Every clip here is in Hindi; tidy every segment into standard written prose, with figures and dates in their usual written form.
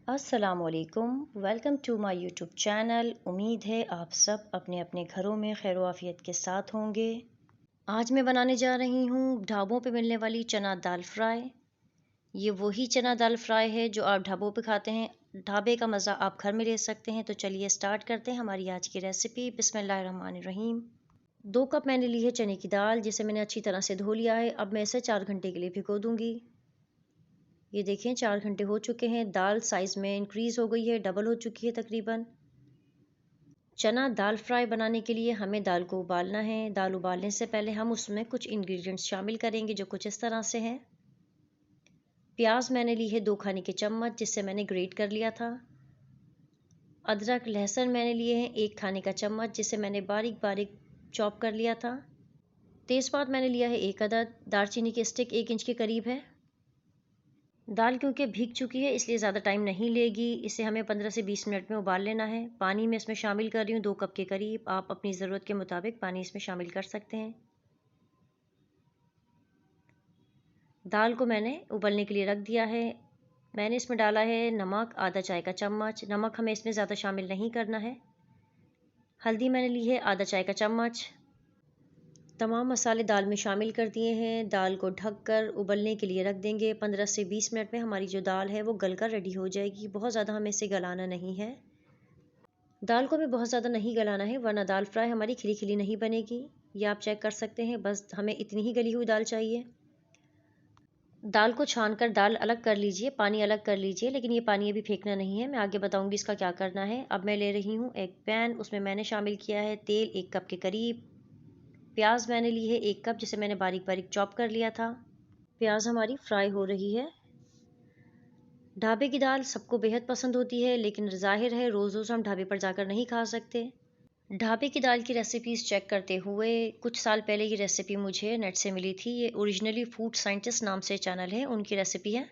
अस्सलामुअलैकुम, welcome to my YouTube channel. उम्मीद है आप सब अपने अपने घरों में खैर आफियत के साथ होंगे। आज मैं बनाने जा रही हूँ ढाबों पे मिलने वाली चना दाल फ्राई। ये वही चना दाल फ्राई है जो आप ढाबों पे खाते हैं। ढाबे का मज़ा आप घर में ले सकते हैं। तो चलिए स्टार्ट करते हैं हमारी आज की रेसिपी। बिस्मिल्लाहिर्रहमानिर्रहीम। 2 कप मैंने ली है चने की दाल, जिसे मैंने अच्छी तरह से धो लिया है। अब मैं इसे 4 घंटे के लिए भिगो दूँगी। ये देखें 4 घंटे हो चुके हैं। दाल साइज़ में इंक्रीज़ हो गई है, डबल हो चुकी है तकरीबन। चना दाल फ्राई बनाने के लिए हमें दाल को उबालना है। दाल उबालने से पहले हम उसमें कुछ इंग्रेडिएंट्स शामिल करेंगे जो कुछ इस तरह से हैं। प्याज मैंने ली है 2 खाने के चम्मच, जिससे मैंने ग्रेट कर लिया था। अदरक लहसुन मैंने लिए हैं 1 खाने का चम्मच, जिसे मैंने बारीक बारीक चॉप कर लिया था। तेज़पात मैंने लिया है 1 अदद। दालचीनी की स्टिक 1 इंच के करीब है। दाल क्योंकि भीग चुकी है इसलिए ज़्यादा टाइम नहीं लेगी। इसे हमें 15 से 20 मिनट में उबाल लेना है। पानी मैं इसमें शामिल कर रही हूँ 2 कप के करीब। आप अपनी ज़रूरत के मुताबिक पानी इसमें शामिल कर सकते हैं। दाल को मैंने उबलने के लिए रख दिया है। मैंने इसमें डाला है नमक आधा चाय का चम्मच। नमक हमें इसमें ज़्यादा शामिल नहीं करना है। हल्दी मैंने ली है आधा चाय का चम्मच। तमाम मसाले दाल में शामिल कर दिए हैं। दाल को ढककर उबलने के लिए रख देंगे। 15 से 20 मिनट में हमारी जो दाल है वो गलकर रेडी हो जाएगी। बहुत ज़्यादा हमें इसे गलाना नहीं है। दाल को हमें बहुत ज़्यादा नहीं गलाना है, वरना दाल फ्राई हमारी खिली खिली नहीं बनेगी। ये आप चेक कर सकते हैं। बस हमें इतनी ही गली हुई दाल चाहिए। दाल को छानकर दाल अलग कर लीजिए, पानी अलग कर लीजिए, लेकिन ये पानी अभी फेंकना नहीं है। मैं आगे बताऊंगी इसका क्या करना है। अब मैं ले रही हूँ एक पैन। उसमें मैंने शामिल किया है तेल 1 कप के करीब। प्याज मैंने ली है 1 कप, जिसे मैंने बारीक बारीक चॉप कर लिया था। प्याज हमारी फ्राई हो रही है। ढाबे की दाल सबको बेहद पसंद होती है, लेकिन ज़ाहिर है रोज़ रोज़ हम ढाबे पर जाकर नहीं खा सकते। ढाबे की दाल की रेसिपीज़ चेक करते हुए कुछ साल पहले ये रेसिपी मुझे नेट से मिली थी। ये ओरिजिनली फूड साइंटिस्ट नाम से चैनल है, उनकी रेसिपी है।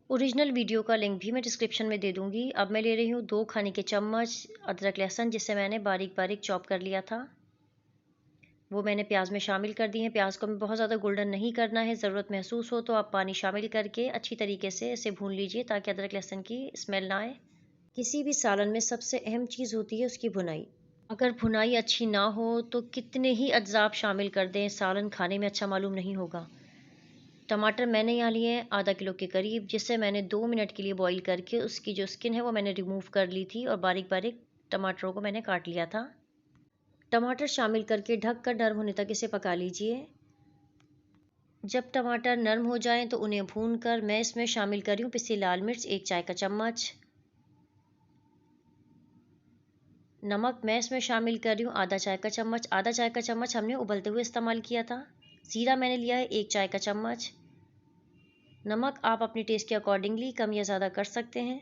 ओरिजिनल वीडियो का लिंक भी मैं डिस्क्रिप्शन में दे दूँगी। अब मैं ले रही हूँ 2 खाने के चम्मच अदरक लहसुन, जिसे मैंने बारीक बारीक चॉप कर लिया था। वो मैंने प्याज में शामिल कर दिए हैं। प्याज को हमें बहुत ज़्यादा गोल्डन नहीं करना है। ज़रूरत महसूस हो तो आप पानी शामिल करके अच्छी तरीके से इसे भून लीजिए, ताकि अदरक लहसुन की स्मेल ना आए। किसी भी सालन में सबसे अहम चीज़ होती है उसकी भुनाई। अगर भुनाई अच्छी ना हो तो कितने ही अज्जा आप शामिल कर दें, सालन खाने में अच्छा मालूम नहीं होगा। टमाटर मैंने यहाँ लिए हैं आधा किलो के करीब, जिससे मैंने 2 मिनट के लिए बॉईल करके उसकी जो स्किन है वो मैंने रिमूव कर ली थी, और बारीक बारीक टमाटरों को मैंने काट लिया था। टमाटर शामिल करके ढक कर नरम होने तक इसे पका लीजिए। जब टमाटर नरम हो जाएं तो उन्हें भून कर मैं इसमें शामिल कर रही हूँ पिसी लाल मिर्च 1 चाय का चम्मच। नमक मैं इसमें शामिल कर रही हूँ आधा चाय का चम्मच। आधा चाय का चम्मच हमने उबलते हुए इस्तेमाल किया था। ज़ीरा मैंने लिया है 1 चाय का चम्मच। नमक आप अपनी टेस्ट के अकॉर्डिंगली कम या ज़्यादा कर सकते हैं।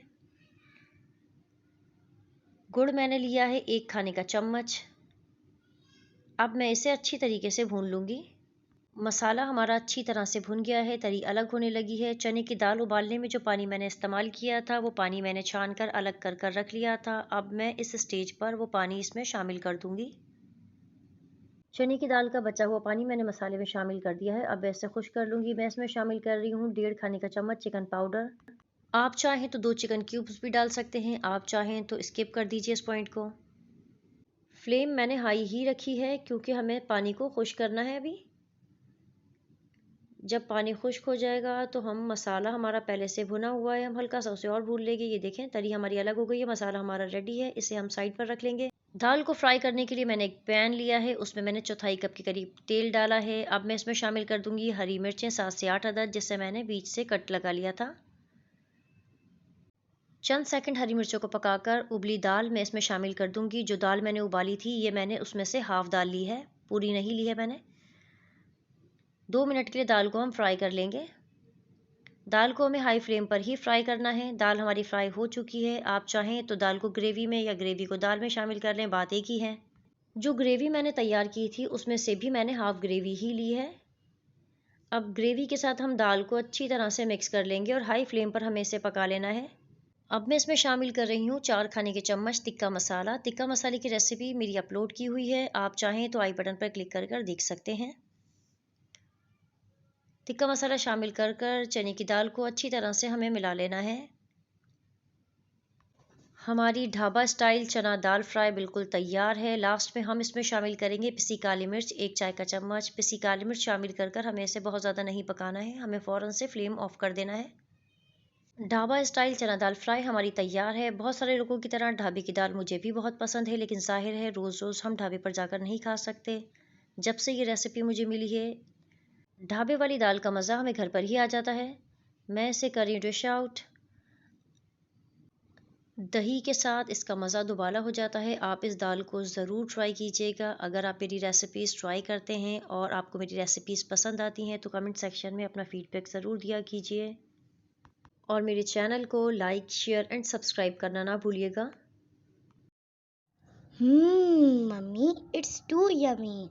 गुड़ मैंने लिया है 1 खाने का चम्मच। अब मैं इसे अच्छी तरीके से भून लूँगी। मसाला हमारा अच्छी तरह से भुन गया है, तरी अलग होने लगी है। चने की दाल उबालने में जो पानी मैंने इस्तेमाल किया था वो पानी मैंने छान कर अलग कर कर रख लिया था। अब मैं इस स्टेज पर वो पानी इसमें शामिल कर दूँगी। चने की दाल का बचा हुआ पानी मैंने मसाले में शामिल कर दिया है। अब ऐसे खुश कर लूँगी। मैं इसमें शामिल कर रही हूँ 1.5 खाने का चम्मच चिकन पाउडर। आप चाहें तो 2 चिकन क्यूब्स भी डाल सकते हैं, आप चाहें तो स्किप कर दीजिए इस पॉइंट को। फ्लेम मैंने हाई ही रखी है क्योंकि हमें पानी को खुश करना है अभी। जब पानी खुश्क हो जाएगा तो हम मसाला हमारा पहले से भुना हुआ है, हम हल्का सा उसे और भून लेंगे। ये देखें तरी हमारी अलग हो गई है, मसाला हमारा रेडी है। इसे हम साइड पर रख लेंगे। दाल को फ्राई करने के लिए मैंने एक पैन लिया है, उसमें मैंने चौथाई कप के करीब तेल डाला है। अब मैं इसमें शामिल कर दूंगी हरी मिर्चें 7 से 8 अदद, जिससे मैंने बीच से कट लगा लिया था। चंद सेकंड हरी मिर्चों को पकाकर उबली दाल मैं इसमें शामिल कर दूंगी। जो दाल मैंने उबाली थी ये मैंने उसमें से हाफ दाल ली है, पूरी नहीं ली है मैंने। 2 मिनट के लिए दाल को हम फ्राई कर लेंगे। दाल को हमें हाई फ्लेम पर ही फ्राई करना है। दाल हमारी फ्राई हो चुकी है। आप चाहें तो दाल को ग्रेवी में या ग्रेवी को दाल में शामिल कर लें, बात एक ही है। जो ग्रेवी मैंने तैयार की थी उसमें से भी मैंने हाफ ग्रेवी ही ली है। अब ग्रेवी के साथ हम दाल को अच्छी तरह से मिक्स कर लेंगे और हाई फ्लेम पर हमें इसे पका लेना है। अब मैं इसमें शामिल कर रही हूँ 4 खाने के चम्मच तिक्का मसाला। तिक्का मसाले की रेसिपी मेरी अपलोड की हुई है, आप चाहें तो आई बटन पर क्लिक कर कर देख सकते हैं। तिक्का मसाला शामिल कर कर चने की दाल को अच्छी तरह से हमें मिला लेना है। हमारी ढाबा स्टाइल चना दाल फ्राई बिल्कुल तैयार है। लास्ट में हम इसमें शामिल करेंगे पिसी काली मिर्च, 1 चाय का चम्मच। पिसी काली मिर्च शामिल कर हमें इसे बहुत ज़्यादा नहीं पकाना है, हमें फ़ौरन से फ्लेम ऑफ कर देना है। ढाबा स्टाइल चना दाल फ्राई हमारी तैयार है। बहुत सारे लोगों की तरह ढाबे की दाल मुझे भी बहुत पसंद है, लेकिन ज़ाहिर है रोज़ रोज़ हम ढाबे पर जाकर नहीं खा सकते। जब से ये रेसिपी मुझे मिली है, ढाबे वाली दाल का मज़ा हमें घर पर ही आ जाता है। मैं इसे कर रही हूँ डिश आउट। दही के साथ इसका मज़ा दुबाला हो जाता है। आप इस दाल को ज़रूर ट्राई कीजिएगा। अगर आप मेरी रेसिपीज़ ट्राई करते हैं और आपको मेरी रेसिपीज़ पसंद आती हैं तो कमेंट सेक्शन में अपना फीडबैक ज़रूर दिया कीजिए और मेरे चैनल को लाइक, शेयर एंड सब्सक्राइब करना ना भूलिएगा। Mummy, it's too yummy.